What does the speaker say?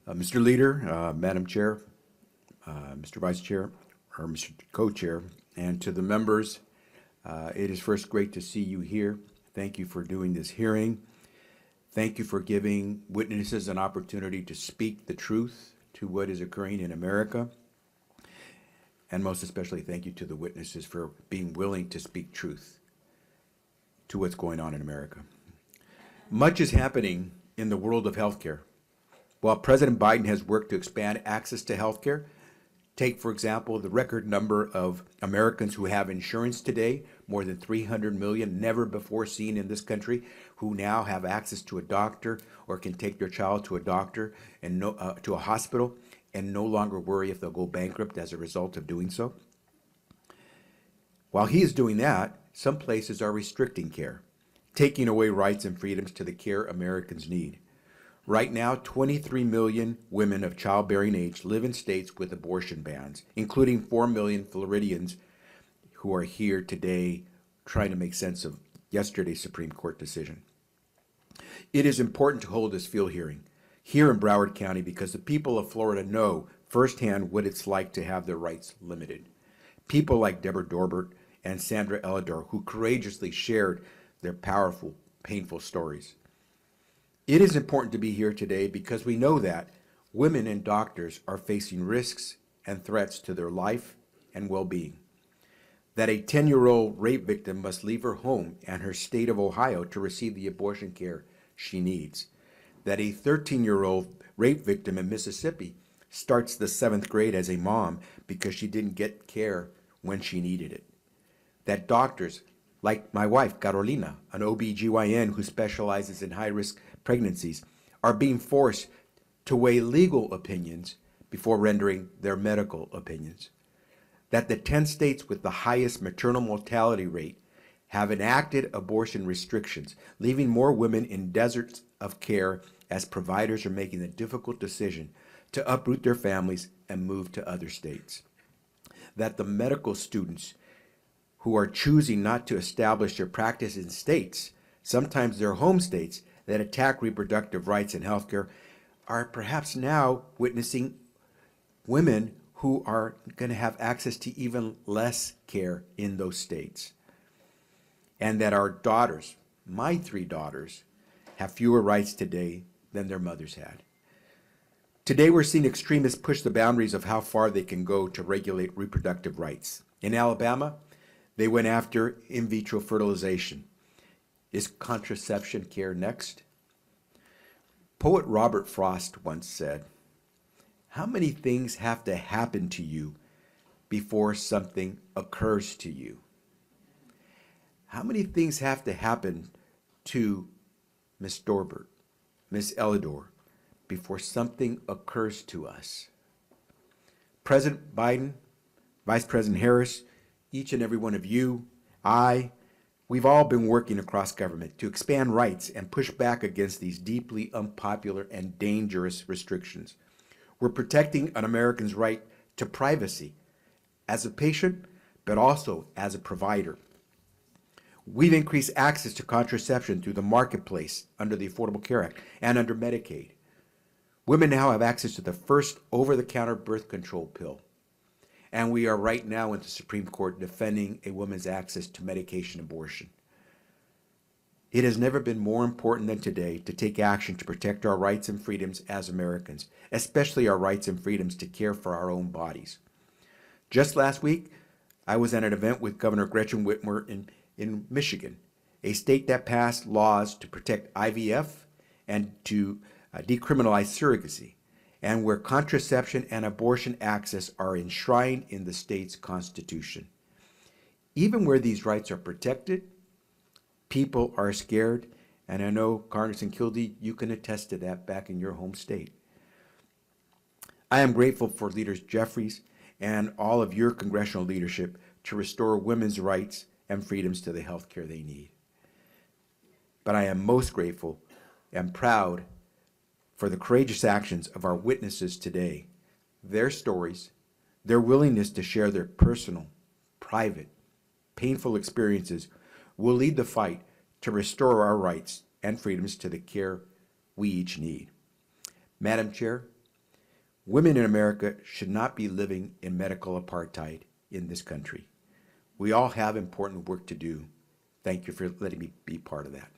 Mr. Leader, Madam Chair, Mr. Vice Chair, or Mr. Co-Chair, and to the members, it is first great to see you here. Thank you for doing this hearing. Thank you for giving witnesses an opportunity to speak the truth to what is occurring in America. And most especially, thank you to the witnesses for being willing to speak truth to what's going on in America. Much is happening in the world of healthcare. While President Biden has worked to expand access to healthcare, take, for example, the record number of Americans who have insurance today, more than 300 million, never before seen in this country, who now have access to a doctor or can take their child to a doctor and to a hospital and no longer worry if they'll go bankrupt as a result of doing so. While he is doing that, some places are restricting care, taking away rights and freedoms to the care Americans need. Right now, 23 million women of childbearing age live in states with abortion bans, including 4 million Floridians who are here today trying to make sense of yesterday's Supreme Court decision. It is important to hold this field hearing here in Broward County because the people of Florida know firsthand what it's like to have their rights limited. People like Deborah Dorbert and Sandra Elidor, who courageously shared their powerful, painful stories. It is important to be here today because we know that women and doctors are facing risks and threats to their life and well-being. That a 10-year-old rape victim must leave her home and her state of Ohio to receive the abortion care she needs. That a 13-year-old rape victim in Mississippi starts the 7th grade as a mom because she didn't get care when she needed it. That doctors, like my wife, Carolina, an OB-GYN who specializes in high-risk pregnancies, are being forced to weigh legal opinions before rendering their medical opinions. That the 10 states with the highest maternal mortality rate have enacted abortion restrictions, leaving more women in deserts of care as providers are making the difficult decision to uproot their families and move to other states. That the medical students who are choosing not to establish their practice in states, sometimes their home states, that attack reproductive rights in healthcare, are perhaps now witnessing women who are going to have access to even less care in those states. And that our daughters, my 3 daughters, have fewer rights today than their mothers had. Today we're seeing extremists push the boundaries of how far they can go to regulate reproductive rights. In Alabama, they went after in vitro fertilization. Is contraception care next? Poet Robert Frost once said, "How many things have to happen to you before something occurs to you?" How many things have to happen to Miss Dorbert, Miss Elidor, before something occurs to us? President Biden, Vice President Harris, each and every one of you, we've all been working across government to expand rights and push back against these deeply unpopular and dangerous restrictions. We're protecting an American's right to privacy as a patient, but also as a provider. We've increased access to contraception through the marketplace under the Affordable Care Act and under Medicaid. Women now have access to the first over-the-counter birth control pill. And we are right now in the Supreme Court defending a woman's access to medication abortion. It has never been more important than today to take action to protect our rights and freedoms as Americans, especially our rights and freedoms to care for our own bodies. Just last week, I was at an event with Governor Gretchen Whitmer in Michigan, a state that passed laws to protect IVF and to decriminalize surrogacy, and where contraception and abortion access are enshrined in the state's constitution. Even where these rights are protected, people are scared, and I know, Congressman Kildee, you can attest to that back in your home state. I am grateful for Leaders Jeffries and all of your congressional leadership to restore women's rights and freedoms to the health care they need. But I am most grateful and proud for the courageous actions of our witnesses today, their stories, their willingness to share their personal, private, painful experiences will lead the fight to restore our rights and freedoms to the care we each need. Madam Chair, Women in America should not be living in medical apartheid in this country. We all have important work to do. Thank you for letting me be part of that.